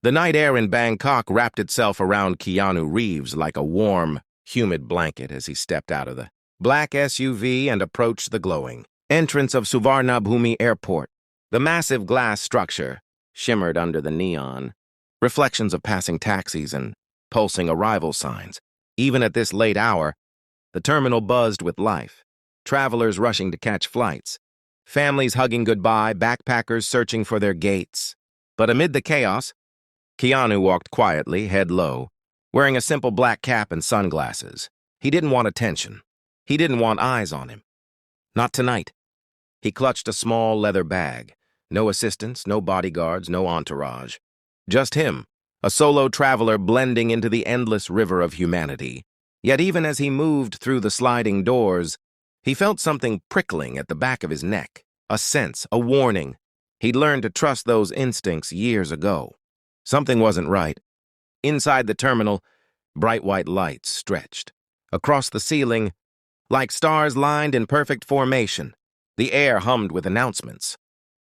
The night air in Bangkok wrapped itself around Keanu Reeves like a warm, humid blanket as he stepped out of the black SUV and approached the glowing entrance of Suvarnabhumi Airport. The massive glass structure shimmered under the neon, reflections of passing taxis and pulsing arrival signs. Even at this late hour, the terminal buzzed with life. Travelers rushing to catch flights, families hugging goodbye, backpackers searching for their gates. But amid the chaos, Keanu walked quietly, head low, wearing a simple black cap and sunglasses. He didn't want attention. He didn't want eyes on him. Not tonight. He clutched a small leather bag. No assistants, no bodyguards, no entourage. Just him, a solo traveler blending into the endless river of humanity. Yet even as he moved through the sliding doors, he felt something prickling at the back of his neck. A sense, a warning. He'd learned to trust those instincts years ago. Something wasn't right. Inside the terminal, bright white lights stretched. Across the ceiling, like stars lined in perfect formation, the air hummed with announcements.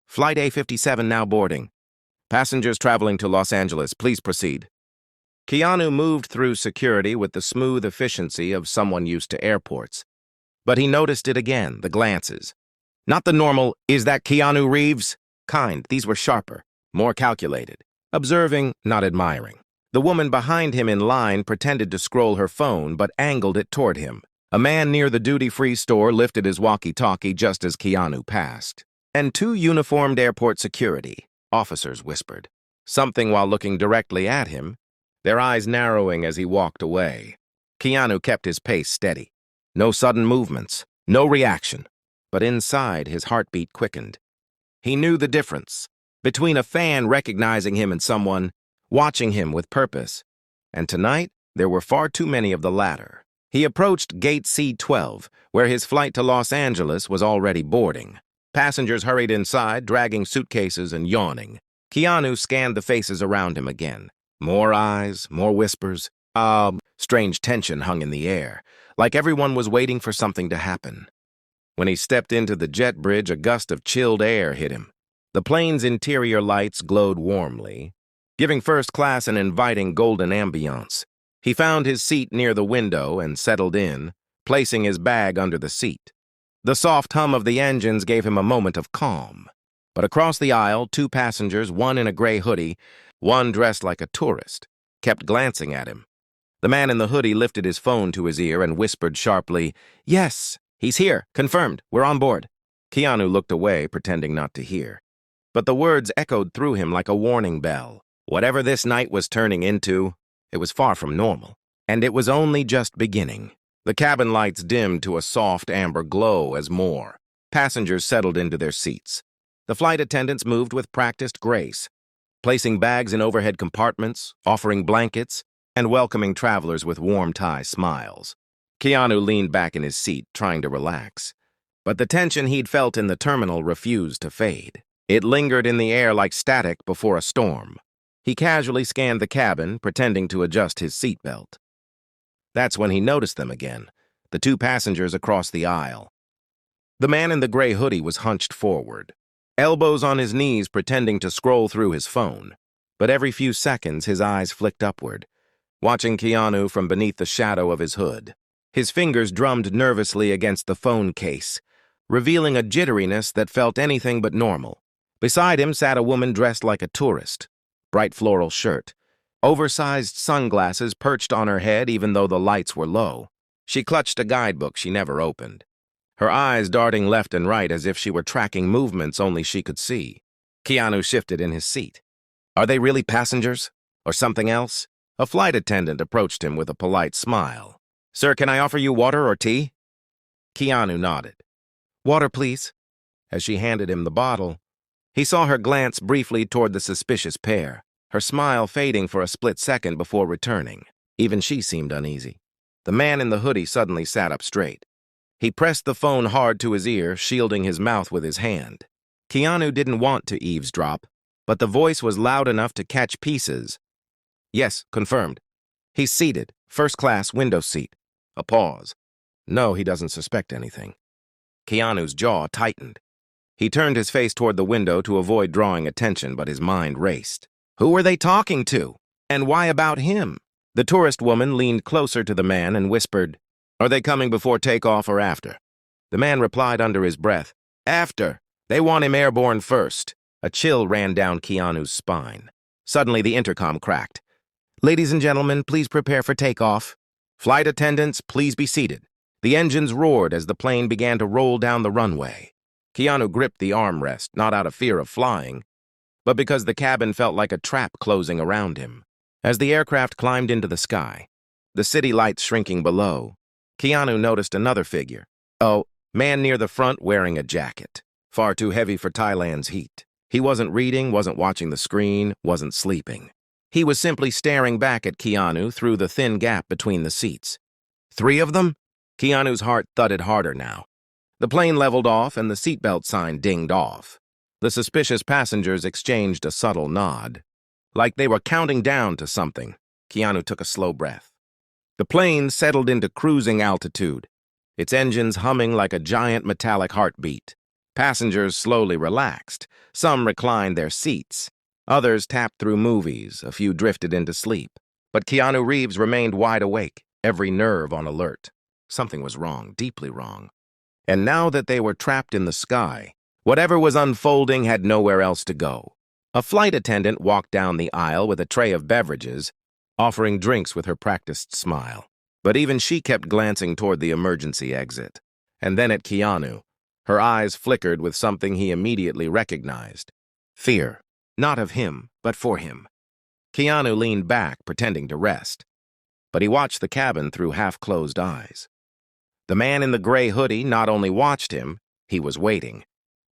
Flight A57 now boarding. Passengers traveling to Los Angeles, please proceed. Keanu moved through security with the smooth efficiency of someone used to airports. But he noticed it again, the glances. Not the normal, "Is that Keanu Reeves?" kind. These were sharper, more calculated. Observing, not admiring. The woman behind him in line pretended to scroll her phone but angled it toward him. A man near the duty-free store lifted his walkie-talkie just as Keanu passed. And two uniformed airport security officers whispered something while looking directly at him, their eyes narrowing as he walked away. Keanu kept his pace steady. No sudden movements, no reaction. But inside, his heartbeat quickened. He knew the difference between a fan recognizing him and someone watching him with purpose. And tonight, there were far too many of the latter. He approached Gate C12, where his flight to Los Angeles was already boarding. Passengers hurried inside, dragging suitcases and yawning. Keanu scanned the faces around him again. More eyes, more whispers. Strange tension hung in the air, like everyone was waiting for something to happen. When he stepped into the jet bridge, a gust of chilled air hit him. The plane's interior lights glowed warmly, giving first class an inviting golden ambiance. He found his seat near the window and settled in, placing his bag under the seat. The soft hum of the engines gave him a moment of calm. But across the aisle, two passengers, one in a gray hoodie, one dressed like a tourist, kept glancing at him. The man in the hoodie lifted his phone to his ear and whispered sharply, "Yes, he's here. Confirmed. We're on board." Keanu looked away, pretending not to hear. But the words echoed through him like a warning bell. Whatever this night was turning into, it was far from normal. And it was only just beginning. The cabin lights dimmed to a soft amber glow as more passengers settled into their seats. The flight attendants moved with practiced grace, placing bags in overhead compartments, offering blankets, and welcoming travelers with warm-tie smiles. Keanu leaned back in his seat, trying to relax. But the tension he'd felt in the terminal refused to fade. It lingered in the air like static before a storm. He casually scanned the cabin, pretending to adjust his seatbelt. That's when he noticed them again, the two passengers across the aisle. The man in the gray hoodie was hunched forward, elbows on his knees pretending to scroll through his phone. But every few seconds, his eyes flicked upward, watching Keanu from beneath the shadow of his hood. His fingers drummed nervously against the phone case, revealing a jitteriness that felt anything but normal. Beside him sat a woman dressed like a tourist, bright floral shirt, oversized sunglasses perched on her head even though the lights were low. She clutched a guidebook she never opened, her eyes darting left and right as if she were tracking movements only she could see. Keanu shifted in his seat. Are they really passengers? Or something else? A flight attendant approached him with a polite smile. "Sir, can I offer you water or tea?" Keanu nodded. "Water, please." As she handed him the bottle, he saw her glance briefly toward the suspicious pair, her smile fading for a split second before returning. Even she seemed uneasy. The man in the hoodie suddenly sat up straight. He pressed the phone hard to his ear, shielding his mouth with his hand. Keanu didn't want to eavesdrop, but the voice was loud enough to catch pieces. "Yes, confirmed. He's seated, first class, window seat." A pause. No, he doesn't suspect anything. Keanu's jaw tightened. He turned his face toward the window to avoid drawing attention, but his mind raced. Who were they talking to? And why about him? The tourist woman leaned closer to the man and whispered, "Are they coming before takeoff or after?" The man replied under his breath, "After. They want him airborne first." A chill ran down Keanu's spine. Suddenly, the intercom cracked. "Ladies and gentlemen, please prepare for takeoff. Flight attendants, please be seated." The engines roared as the plane began to roll down the runway. Keanu gripped the armrest, not out of fear of flying, but because the cabin felt like a trap closing around him. As the aircraft climbed into the sky, the city lights shrinking below, Keanu noticed another figure. A man near the front wearing a jacket, far too heavy for Thailand's heat. He wasn't reading, wasn't watching the screen, wasn't sleeping. He was simply staring back at Keanu through the thin gap between the seats. 3 of them? Keanu's heart thudded harder now. The plane leveled off and the seatbelt sign dinged off. The suspicious passengers exchanged a subtle nod. Like they were counting down to something. Keanu took a slow breath. The plane settled into cruising altitude, its engines humming like a giant metallic heartbeat. Passengers slowly relaxed. Some reclined their seats. Others tapped through movies. A few drifted into sleep. But Keanu Reeves remained wide awake, every nerve on alert. Something was wrong, deeply wrong. And now that they were trapped in the sky, whatever was unfolding had nowhere else to go. A flight attendant walked down the aisle with a tray of beverages, offering drinks with her practiced smile. But even she kept glancing toward the emergency exit. And then at Keanu. Her eyes flickered with something he immediately recognized. Fear. Not of him, but for him. Keanu leaned back, pretending to rest. But he watched the cabin through half-closed eyes. The man in the gray hoodie not only watched him, he was waiting.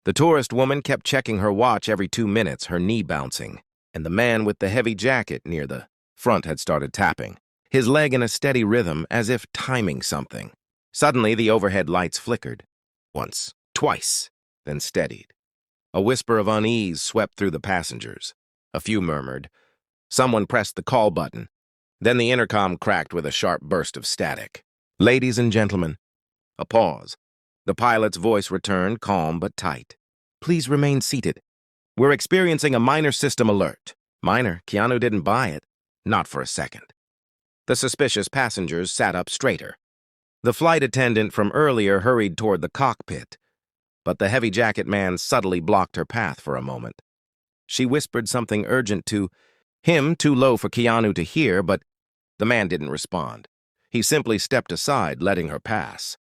The tourist woman kept checking her watch every 2 minutes, her knee bouncing, and the man with the heavy jacket near the front had started tapping, his leg in a steady rhythm as if timing something. Suddenly, the overhead lights flickered. Once, twice, then steadied. A whisper of unease swept through the passengers. A few murmured. Someone pressed the call button. Then the intercom cracked with a sharp burst of static. "Ladies and gentlemen." A pause. The pilot's voice returned, calm but tight. "Please remain seated. We're experiencing a minor system alert." Minor? Keanu didn't buy it. Not for a second. The suspicious passengers sat up straighter. The flight attendant from earlier hurried toward the cockpit, but the heavy jacket man subtly blocked her path for a moment. She whispered something urgent to him, too low for Keanu to hear, but the man didn't respond. He simply stepped aside, letting her pass.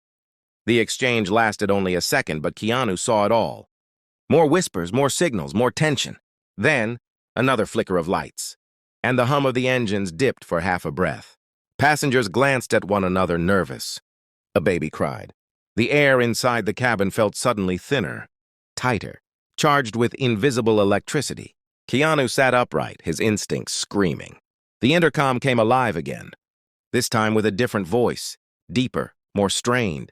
The exchange lasted only a second, but Keanu saw it all. More whispers, more signals, more tension. Then, another flicker of lights, and the hum of the engines dipped for half a breath. Passengers glanced at one another, nervous. A baby cried. The air inside the cabin felt suddenly thinner, tighter, charged with invisible electricity. Keanu sat upright, his instincts screaming. The intercom came alive again, this time with a different voice, deeper, more strained.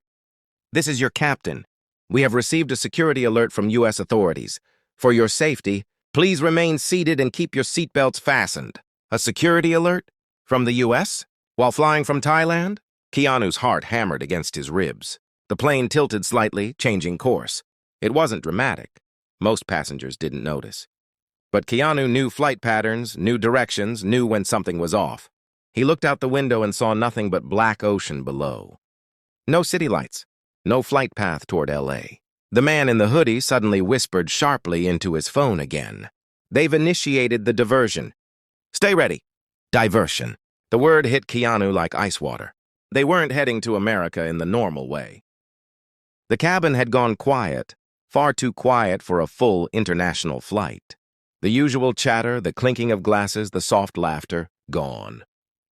"This is your captain. We have received a security alert from U.S. authorities. For your safety, please remain seated and keep your seatbelts fastened." A security alert? From the U.S.? While flying from Thailand? Keanu's heart hammered against his ribs. The plane tilted slightly, changing course. It wasn't dramatic. Most passengers didn't notice. But Keanu knew flight patterns, knew directions, knew when something was off. He looked out the window and saw nothing but black ocean below. No city lights. No flight path toward L.A. The man in the hoodie suddenly whispered sharply into his phone again. "They've initiated the diversion. Stay ready." Diversion. The word hit Keanu like ice water. They weren't heading to America in the normal way. The cabin had gone quiet, far too quiet for a full international flight. The usual chatter, the clinking of glasses, the soft laughter, gone.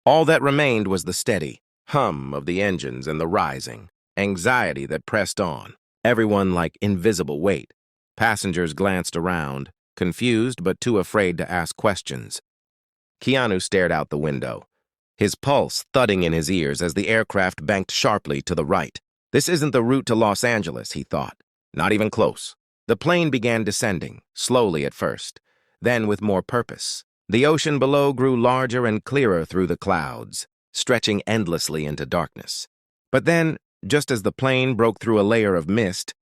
All that remained was the steady hum of the engines and the rising anxiety that pressed on, everyone like invisible weight. Passengers glanced around, confused but too afraid to ask questions. Keanu stared out the window, his pulse thudding in his ears as the aircraft banked sharply to the right. This isn't the route to Los Angeles, he thought. Not even close. The plane began descending, slowly at first, then with more purpose. The ocean below grew larger and clearer through the clouds, stretching endlessly into darkness. But then, just as the plane broke through a layer of mist,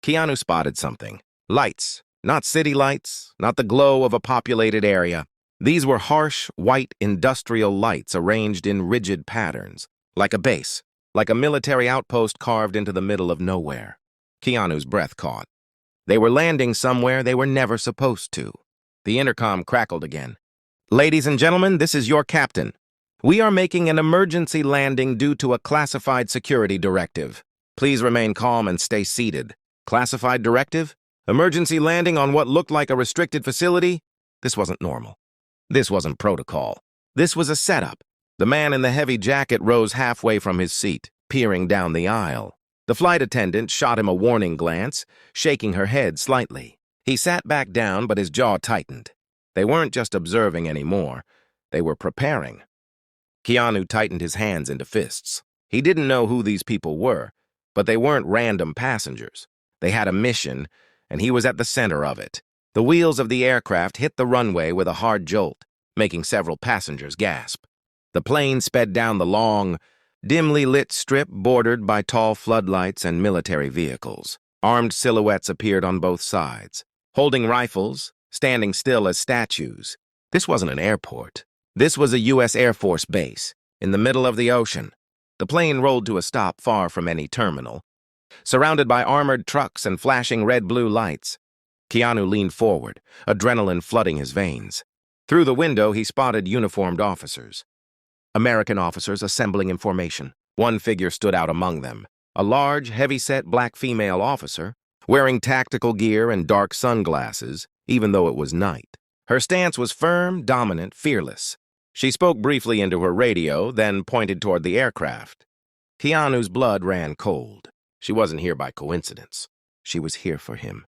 Keanu spotted something. Lights. Not city lights, not the glow of a populated area. These were harsh, white industrial lights arranged in rigid patterns, like a base, like a military outpost carved into the middle of nowhere. Keanu's breath caught. They were landing somewhere they were never supposed to. The intercom crackled again. "Ladies and gentlemen, this is your captain. We are making an emergency landing due to a classified security directive. Please remain calm and stay seated." Classified directive? Emergency landing on what looked like a restricted facility? This wasn't normal. This wasn't protocol. This was a setup. The man in the heavy jacket rose halfway from his seat, peering down the aisle. The flight attendant shot him a warning glance, shaking her head slightly. He sat back down, but his jaw tightened. They weren't just observing anymore. They were preparing. Keanu tightened his hands into fists. He didn't know who these people were, but they weren't random passengers. They had a mission, and he was at the center of it. The wheels of the aircraft hit the runway with a hard jolt, making several passengers gasp. The plane sped down the long, dimly lit strip bordered by tall floodlights and military vehicles. Armed silhouettes appeared on both sides, holding rifles, standing still as statues. This wasn't an airport. This was a U.S. Air Force base, in the middle of the ocean. The plane rolled to a stop far from any terminal. Surrounded by armored trucks and flashing red-blue lights, Keanu leaned forward, adrenaline flooding his veins. Through the window, he spotted uniformed officers. American officers assembling in formation. One figure stood out among them, a large, heavy-set black female officer, wearing tactical gear and dark sunglasses, even though it was night. Her stance was firm, dominant, fearless. She spoke briefly into her radio, then pointed toward the aircraft. Keanu's blood ran cold. She wasn't here by coincidence. She was here for him.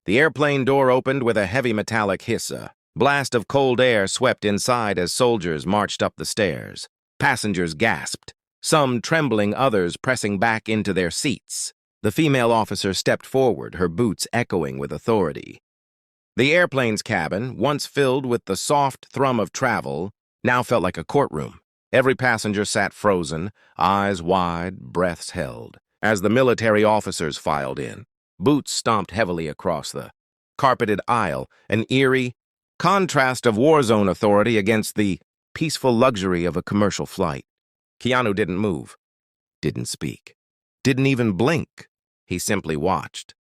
The airplane door opened with a heavy metallic hiss. A blast of cold air swept inside as soldiers marched up the stairs. Passengers gasped, some trembling, others pressing back into their seats. The female officer stepped forward, her boots echoing with authority. The airplane's cabin, once filled with the soft thrum of travel, now felt like a courtroom. Every passenger sat frozen, eyes wide, breaths held. As the military officers filed in, boots stomped heavily across the carpeted aisle, an eerie contrast of war zone authority against the peaceful luxury of a commercial flight. Keanu didn't move, didn't speak, didn't even blink. He simply watched.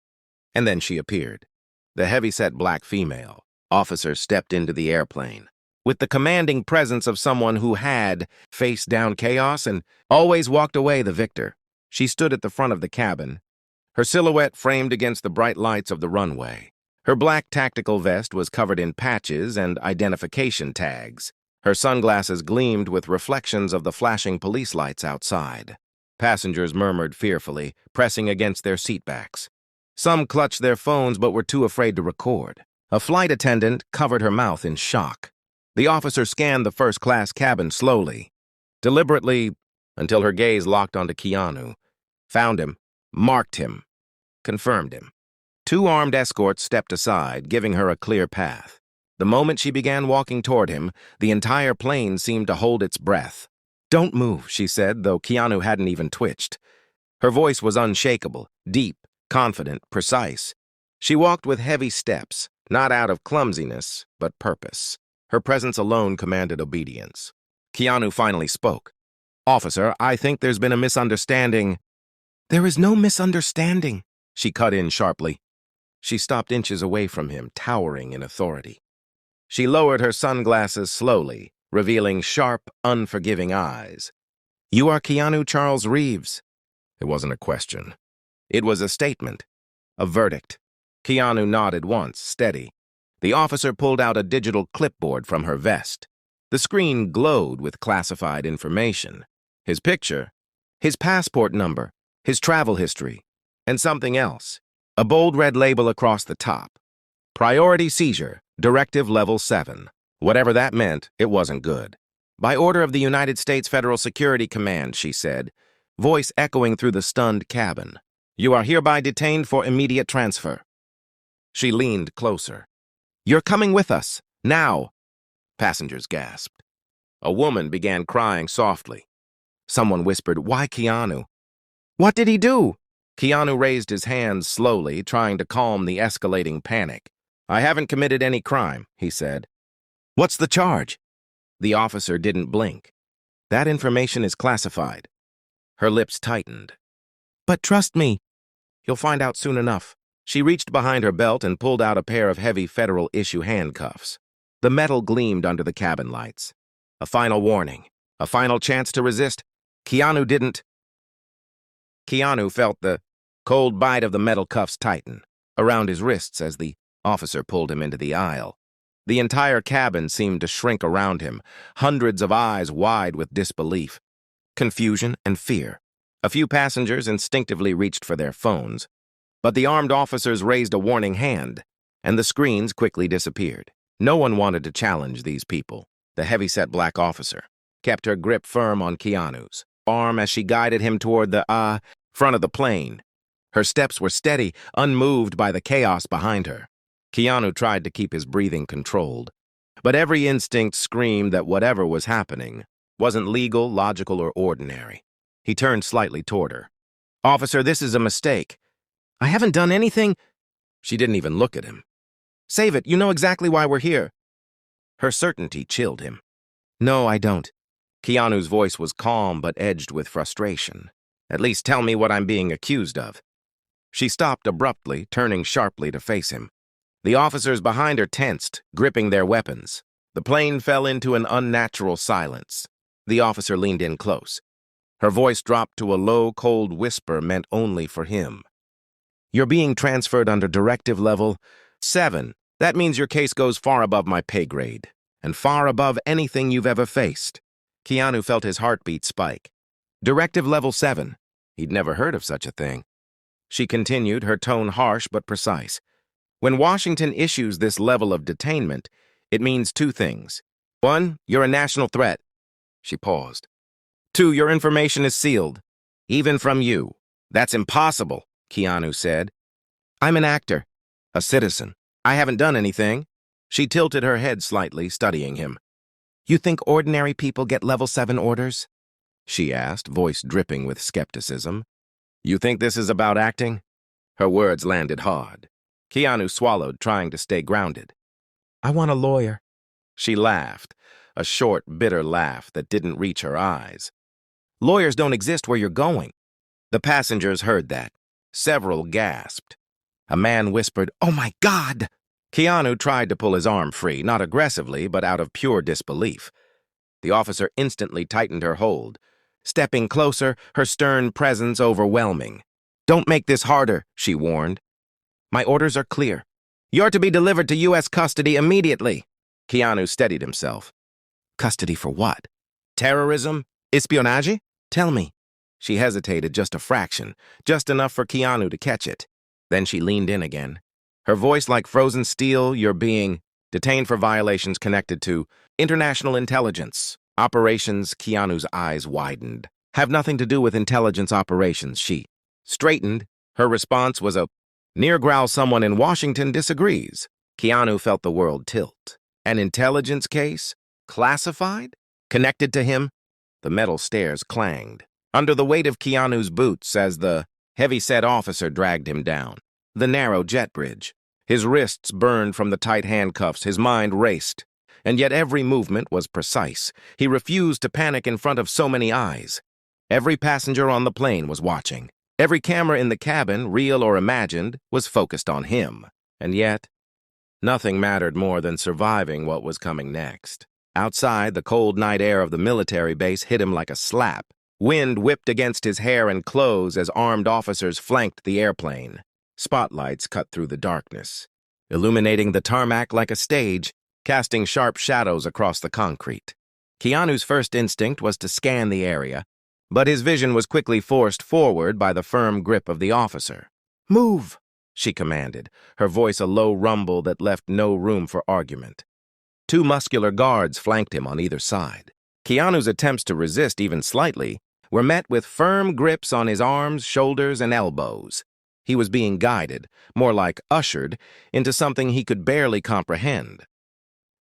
And then she appeared. The heavy-set black female officer stepped into the airplane with the commanding presence of someone who had faced down chaos and always walked away the victor. She stood at the front of the cabin, her silhouette framed against the bright lights of the runway. Her black tactical vest was covered in patches and identification tags. Her sunglasses gleamed with reflections of the flashing police lights outside. Passengers murmured fearfully, pressing against their seatbacks. Some clutched their phones but were too afraid to record. A flight attendant covered her mouth in shock. The officer scanned the first-class cabin slowly, deliberately, until her gaze locked onto Keanu. Found him, marked him, confirmed him. Two armed escorts stepped aside, giving her a clear path. The moment she began walking toward him, the entire plane seemed to hold its breath. "Don't move," she said, though Keanu hadn't even twitched. Her voice was unshakable, deep, confident, precise. She walked with heavy steps, not out of clumsiness, but purpose. Her presence alone commanded obedience. Keanu finally spoke. "Officer, I think there's been a misunderstanding." "There is no misunderstanding," she cut in sharply. She stopped inches away from him, towering in authority. She lowered her sunglasses slowly, revealing sharp, unforgiving eyes. "You are Keanu Charles Reeves." It wasn't a question. It was a statement, a verdict. Keanu nodded once, steady. The officer pulled out a digital clipboard from her vest. The screen glowed with classified information. His picture, his passport number, his travel history, and something else. A bold red label across the top. Priority seizure, Directive Level 7. Whatever that meant, it wasn't good. "By order of the United States Federal Security Command," she said, voice echoing through the stunned cabin. "You are hereby detained for immediate transfer." She leaned closer. "You're coming with us, now." Passengers gasped. A woman began crying softly. Someone whispered, "Why Keanu?" "What did he do?" Keanu raised his hands slowly, trying to calm the escalating panic. "I haven't committed any crime," he said. What's the charge? The officer didn't blink. That information is classified. Her lips tightened. But trust me. You'll find out soon enough. She reached behind her belt and pulled out a pair of heavy federal-issue handcuffs. The metal gleamed under the cabin lights. A final warning. A final chance to resist. Keanu didn't. Keanu felt the cold bite of the metal cuffs tighten around his wrists as the officer pulled him into the aisle. The entire cabin seemed to shrink around him, hundreds of eyes wide with disbelief, confusion, and fear. A few passengers instinctively reached for their phones, but the armed officers raised a warning hand, and the screens quickly disappeared. No one wanted to challenge these people. The heavyset black officer kept her grip firm on Keanu's arm as she guided him toward the front of the plane. Her steps were steady, unmoved by the chaos behind her. Keanu tried to keep his breathing controlled, but every instinct screamed that whatever was happening wasn't legal, logical, or ordinary. He turned slightly toward her. "Officer, this is a mistake. I haven't done anything." She didn't even look at him. "Save it, you know exactly why we're here." Her certainty chilled him. "No, I don't." Keanu's voice was calm but edged with frustration. "At least tell me what I'm being accused of." She stopped abruptly, turning sharply to face him. The officers behind her tensed, gripping their weapons. The plane fell into an unnatural silence. The officer leaned in close. Her voice dropped to a low, cold whisper meant only for him. "You're being transferred under Directive Level 7. That means your case goes far above my pay grade, and far above anything you've ever faced." Keanu felt his heartbeat spike. Directive Level 7. He'd never heard of such a thing. She continued, her tone harsh but precise. "When Washington issues this level of detainment, it means two things. 1, you're a national threat." She paused. 2, your information is sealed. Even from you. "That's impossible," Keanu said. "I'm an actor. A citizen. I haven't done anything." She tilted her head slightly, studying him. "You think ordinary people get Level 7 orders?" she asked, voice dripping with skepticism. "You think this is about acting?" Her words landed hard. Keanu swallowed, trying to stay grounded. "I want a lawyer." She laughed, a short, bitter laugh that didn't reach her eyes. "Lawyers don't exist where you're going." The passengers heard that. Several gasped. A man whispered, "Oh my God!" Keanu tried to pull his arm free, not aggressively, but out of pure disbelief. The officer instantly tightened her hold. Stepping closer, her stern presence overwhelming. "Don't make this harder," she warned. "My orders are clear. You're to be delivered to U.S. custody immediately." Keanu steadied himself. "Custody for what? Terrorism? Espionage? Tell me." She hesitated just a fraction, just enough for Keanu to catch it. Then she leaned in again. Her voice like frozen steel. "You're being detained for violations connected to international intelligence operations." Keanu's eyes widened. "Have nothing to do with intelligence operations." She straightened. Her response was a near growl. "Someone in Washington disagrees." Keanu felt the world tilt. An intelligence case? Classified? Connected to him? The metal stairs clanged under the weight of Keanu's boots as the heavy-set officer dragged him down the narrow jet bridge. His wrists burned from the tight handcuffs. His mind raced, and yet every movement was precise. He refused to panic in front of so many eyes. Every passenger on the plane was watching. Every camera in the cabin, real or imagined, was focused on him. And yet, nothing mattered more than surviving what was coming next. Outside, the cold night air of the military base hit him like a slap. Wind whipped against his hair and clothes as armed officers flanked the airplane. Spotlights cut through the darkness, illuminating the tarmac like a stage, casting sharp shadows across the concrete. Keanu's first instinct was to scan the area, but his vision was quickly forced forward by the firm grip of the officer. "Move!" she commanded, her voice a low rumble that left no room for argument. 2 muscular guards flanked him on either side. Keanu's attempts to resist even slightly were met with firm grips on his arms, shoulders, and elbows. He was being guided, more like ushered, into something he could barely comprehend.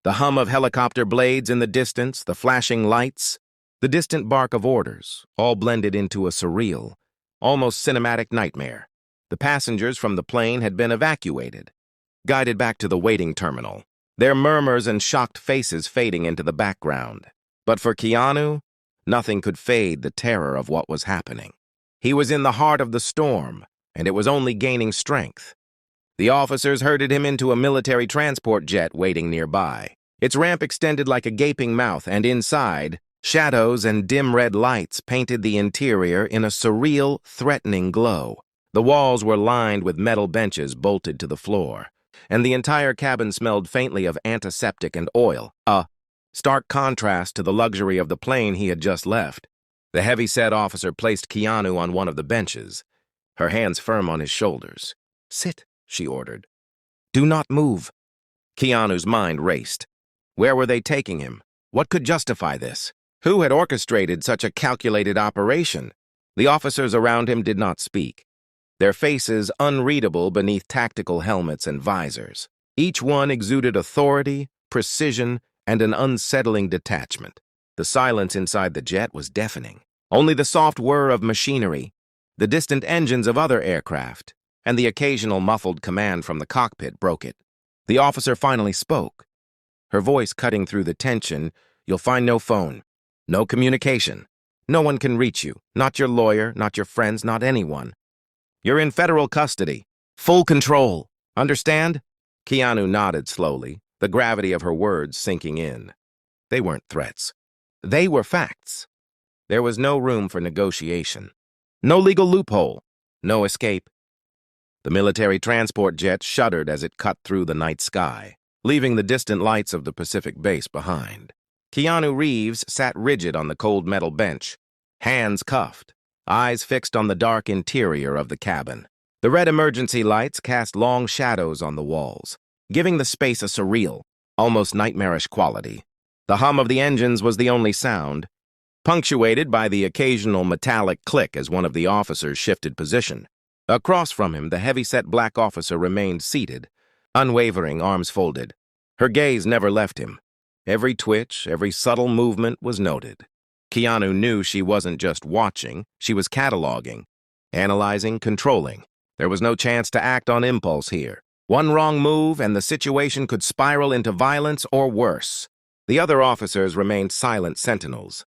The hum of helicopter blades in the distance, the flashing lights, the distant bark of orders, all blended into a surreal, almost cinematic nightmare. The passengers from the plane had been evacuated, guided back to the waiting terminal. their murmurs and shocked faces fading into the background. But for Keanu, nothing could fade the terror of what was happening. He was in the heart of the storm, and it was only gaining strength. The officers herded him into a military transport jet waiting nearby. Its ramp extended like a gaping mouth, and inside, shadows and dim red lights painted the interior in a surreal, threatening glow. The walls were lined with metal benches bolted to the floor, and the entire cabin smelled faintly of antiseptic and oil, a stark contrast to the luxury of the plane he had just left. The heavy-set officer placed Keanu on one of the benches, her hands firm on his shoulders. "Sit," she ordered. "Do not move." Keanu's mind raced. Where were they taking him? What could justify this? Who had orchestrated such a calculated operation? The officers around him did not speak, their faces unreadable beneath tactical helmets and visors. Each one exuded authority, precision, and an unsettling detachment. The silence inside the jet was deafening. Only the soft whir of machinery, the distant engines of other aircraft, and the occasional muffled command from the cockpit broke it. The officer finally spoke, her voice cutting through the tension. "You'll find no phone, no communication. No one can reach you, not your lawyer, not your friends, not anyone. You're in federal custody, full control. Understand?" Keanu nodded slowly, the gravity of her words sinking in. They weren't threats. They were facts. There was no room for negotiation, no legal loophole, no escape. The military transport jet shuddered as it cut through the night sky, leaving the distant lights of the Pacific base behind. Keanu Reeves sat rigid on the cold metal bench, hands cuffed, eyes fixed on the dark interior of the cabin. The red emergency lights cast long shadows on the walls, giving the space a surreal, almost nightmarish quality. The hum of the engines was the only sound, punctuated by the occasional metallic click as one of the officers shifted position. Across from him, the heavy-set black officer remained seated, unwavering, arms folded. Her gaze never left him. Every twitch, every subtle movement was noted. Keanu knew she wasn't just watching, she was cataloging, analyzing, controlling. There was no chance to act on impulse here. One wrong move and the situation could spiral into violence or worse. The other officers remained silent sentinels,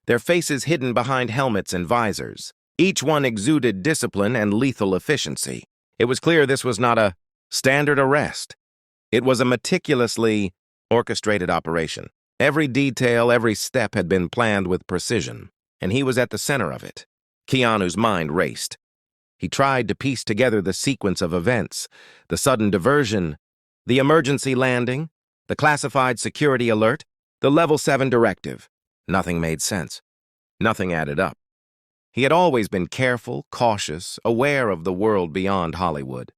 their faces hidden behind helmets and visors. Each one exuded discipline and lethal efficiency. It was clear this was not a standard arrest. It was a meticulously orchestrated operation. Every detail, every step had been planned with precision, and he was at the center of it. Keanu's mind raced. He tried to piece together the sequence of events, the sudden diversion, the emergency landing, the classified security alert, the Level 7 directive. Nothing made sense. Nothing added up. He had always been careful, cautious, aware of the world beyond Hollywood.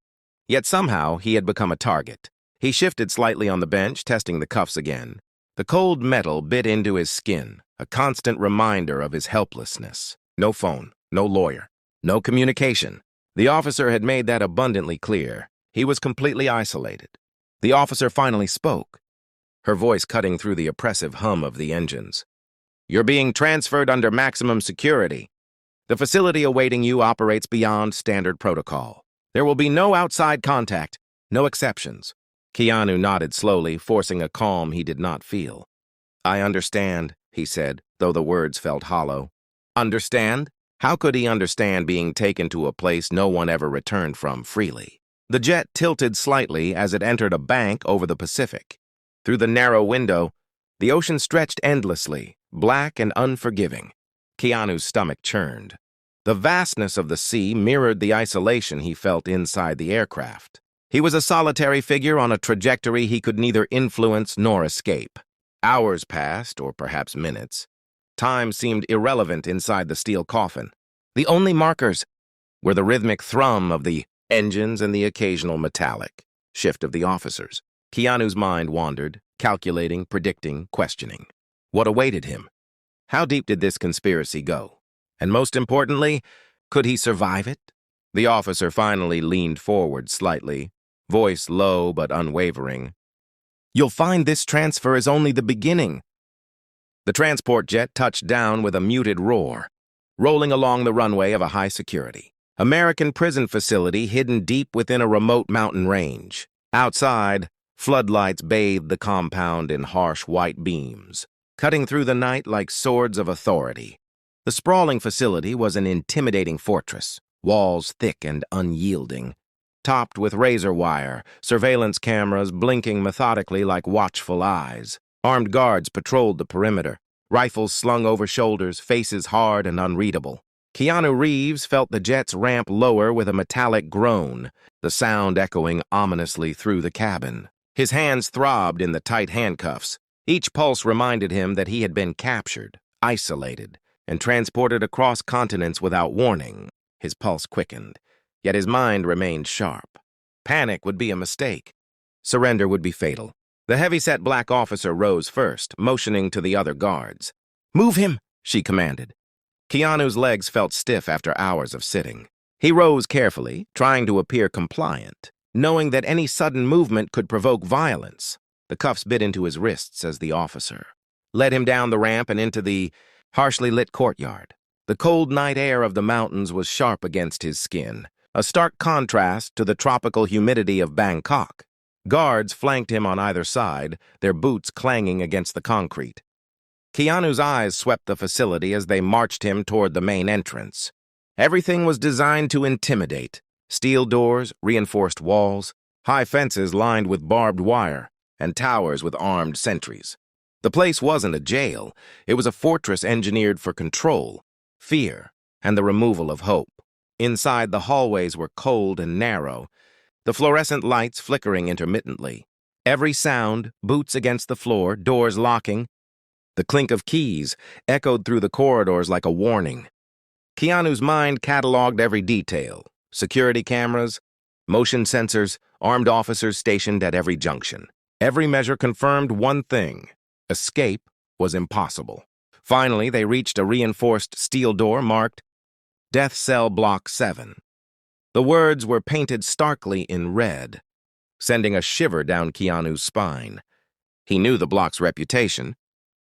Yet somehow he had become a target. He shifted slightly on the bench, testing the cuffs again. The cold metal bit into his skin, a constant reminder of his helplessness. No phone, no lawyer, no communication. The officer had made that abundantly clear. He was completely isolated. The officer finally spoke, her voice cutting through the oppressive hum of the engines. "You're being transferred under maximum security. The facility awaiting you operates beyond standard protocol. There will be no outside contact, no exceptions." Keanu nodded slowly, forcing a calm he did not feel. "I understand," he said, though the words felt hollow. Understand? How could he understand being taken to a place no one ever returned from freely? The jet tilted slightly as it entered a bank over the Pacific. Through the narrow window, the ocean stretched endlessly, black and unforgiving. Keanu's stomach churned. The vastness of the sea mirrored the isolation he felt inside the aircraft. He was a solitary figure on a trajectory he could neither influence nor escape. Hours passed, or perhaps minutes. Time seemed irrelevant inside the steel coffin. The only markers were the rhythmic thrum of the engines and the occasional metallic shift of the officers. Keanu's mind wandered, calculating, predicting, questioning. What awaited him? How deep did this conspiracy go? And most importantly, could he survive it? The officer finally leaned forward slightly, voice low but unwavering. "You'll find this transfer is only the beginning." The transport jet touched down with a muted roar, rolling along the runway of a high-security American prison facility hidden deep within a remote mountain range. Outside, Floodlights bathed the compound in harsh white beams, cutting through the night like swords of authority. The sprawling facility was an intimidating fortress, walls thick and unyielding, topped with razor wire, surveillance cameras blinking methodically like watchful eyes. Armed guards patrolled the perimeter, rifles slung over shoulders, faces hard and unreadable. Keanu Reeves felt the jet's ramp lower with a metallic groan, the sound echoing ominously through the cabin. His hands throbbed in the tight handcuffs. Each pulse reminded him that he had been captured, isolated, and transported across continents without warning. His pulse quickened, yet his mind remained sharp. Panic would be a mistake. Surrender would be fatal. The heavyset black officer rose first, motioning to the other guards. "Move him," she commanded. Keanu's legs felt stiff after hours of sitting. He rose carefully, trying to appear compliant, knowing that any sudden movement could provoke violence. The cuffs bit into his wrists as the officer led him down the ramp and into the harshly lit courtyard. The cold night air of the mountains was sharp against his skin, a stark contrast to the tropical humidity of Bangkok. Guards flanked him on either side, their boots clanging against the concrete. Keanu's eyes swept the facility as they marched him toward the main entrance. Everything was designed to intimidate. Steel doors, reinforced walls, high fences lined with barbed wire, and towers with armed sentries. The place wasn't a jail. It was a fortress engineered for control, fear, and the removal of hope. Inside, the hallways were cold and narrow, the fluorescent lights flickering intermittently. Every sound, boots against the floor, doors locking, the clink of keys echoed through the corridors like a warning. Keanu's mind cataloged every detail: security cameras, motion sensors, armed officers stationed at every junction. Every measure confirmed one thing: escape was impossible. Finally, they reached a reinforced steel door marked Death Cell Block 7. The words were painted starkly in red, sending a shiver down Keanu's spine. He knew the block's reputation,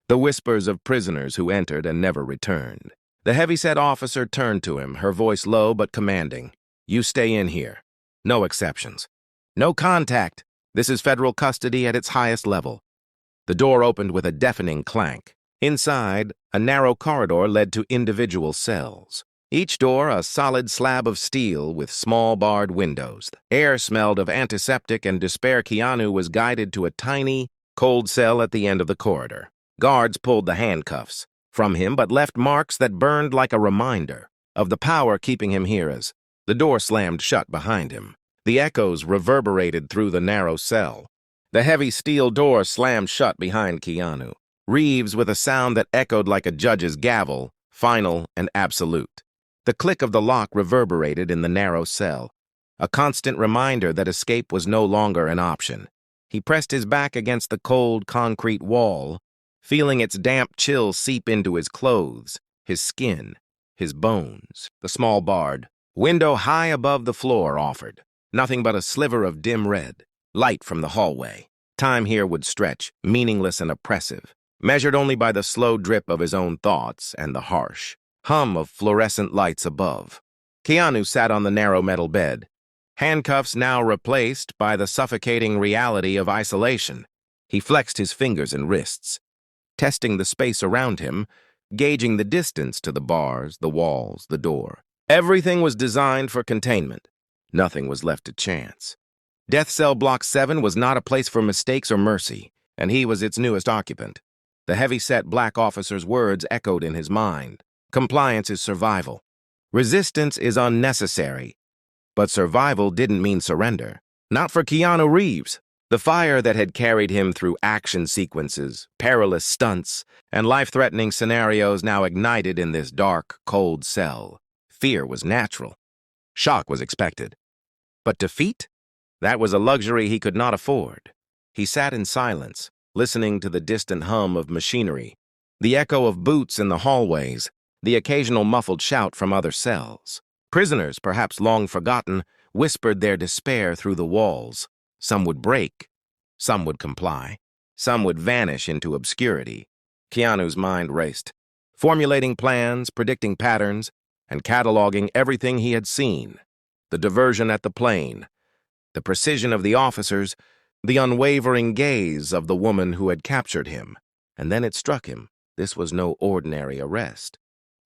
the whispers of prisoners who entered and never returned. The heavyset officer turned to him, her voice low but commanding. "You stay in here. No exceptions. No contact. This is federal custody at its highest level." The door opened with a deafening clank. Inside, a narrow corridor led to individual cells. Each door a solid slab of steel with small barred windows. Air smelled of antiseptic and despair. Keanu was guided to a tiny, cold cell at the end of the corridor. Guards pulled the handcuffs from him but left marks that burned like a reminder of the power keeping him here as the door slammed shut behind him. The echoes reverberated through the narrow cell. The heavy steel door slammed shut behind Keanu. Reeves with a sound that echoed like a judge's gavel, final and absolute. The click of the lock reverberated in the narrow cell, a constant reminder that escape was no longer an option. He pressed his back against the cold concrete wall, feeling its damp chill seep into his clothes, his skin, his bones. The small barred window high above the floor offered nothing but a sliver of dim red, light from the hallway. Time here would stretch, meaningless and oppressive, measured only by the slow drip of his own thoughts and the harsh hum of fluorescent lights above. Keanu sat on the narrow metal bed, handcuffs now replaced by the suffocating reality of isolation. He flexed his fingers and wrists, testing the space around him, gauging the distance to the bars, the walls, the door. Everything was designed for containment. Nothing was left to chance. Death Cell Block 7 was not a place for mistakes or mercy, and he was its newest occupant. The heavy-set black officer's words echoed in his mind. Compliance is survival. Resistance is unnecessary. But survival didn't mean surrender. Not for Keanu Reeves. The fire that had carried him through action sequences, perilous stunts, and life-threatening scenarios now ignited in this dark, cold cell. Fear was natural. Shock was expected. But defeat? That was a luxury he could not afford. He sat in silence, listening to the distant hum of machinery, the echo of boots in the hallways, the occasional muffled shout from other cells. Prisoners, perhaps long forgotten, whispered their despair through the walls. Some would break, some would comply, some would vanish into obscurity. Keanu's mind raced, formulating plans, predicting patterns, and cataloging everything he had seen. The diversion at the plane, the precision of the officers, the unwavering gaze of the woman who had captured him. And then it struck him. This was no ordinary arrest.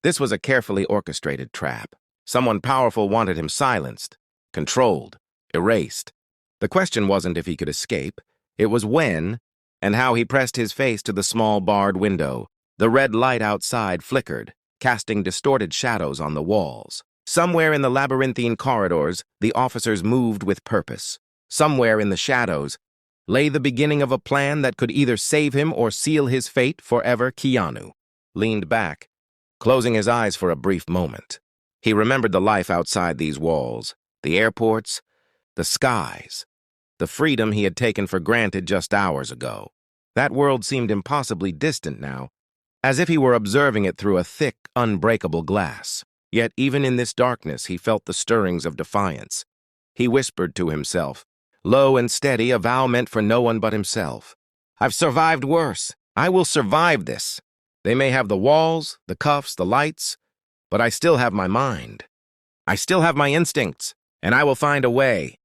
This was a carefully orchestrated trap. Someone powerful wanted him silenced, controlled, erased. The question wasn't if he could escape. It was when and how he pressed his face to the small barred window. The red light outside flickered, casting distorted shadows on the walls. Somewhere in the labyrinthine corridors, the officers moved with purpose. Somewhere in the shadows lay the beginning of a plan that could either save him or seal his fate forever. Keanu leaned back, closing his eyes for a brief moment. He remembered the life outside these walls, the airports, the skies, the freedom he had taken for granted just hours ago. That world seemed impossibly distant now, as if he were observing it through a thick, unbreakable glass. Yet even in this darkness, he felt the stirrings of defiance. He whispered to himself, low and steady, a vow meant for no one but himself. I've survived worse. I will survive this. They may have the walls, the cuffs, the lights, but I still have my mind. I still have my instincts, and I will find a way.